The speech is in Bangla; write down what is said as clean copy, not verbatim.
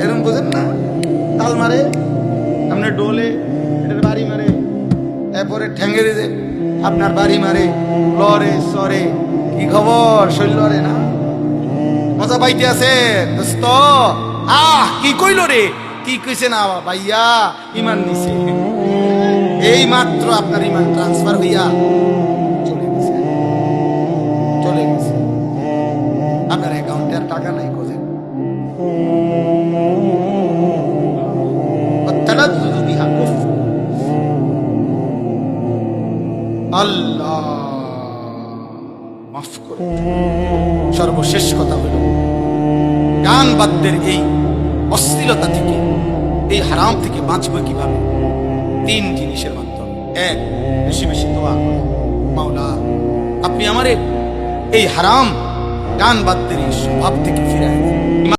এরকম বোঝেন না? তাল মারে, আপনার ডোলে, এটার বাড়ি মারে, এরপরে ঠ্যাঙ্গেরে যে আপনার বাড়ি মারে, লরে সরে। কি খবর? শৈলরে না মজা পাইতে আছে দোস্ত? কি কইল রে? কি কইছে না ভাইয়া? ইমান নিছে, এই মাত্র আপনার ইমান ট্রান্সফার হইয়া চলে গেছে, চলে গেছে। আপনার অ্যাকাউন্টে আর টাকা নাই, খোঁজেন। আল্লাহ মাফ করে। সর্বশেষ কথা হলো, গান বাদ্যের এই অশ্লীলতা থেকে, এই হারাম থেকে বাঁচবো কিভাবে? 3 জিনিসের মাধ্যমে। 1, বেশি বেশি দোয়া করা। মাওলা, আপনি আমারে এই হারাম গান বাদ্যের এই স্বভাব থেকে ফিরায় দিন।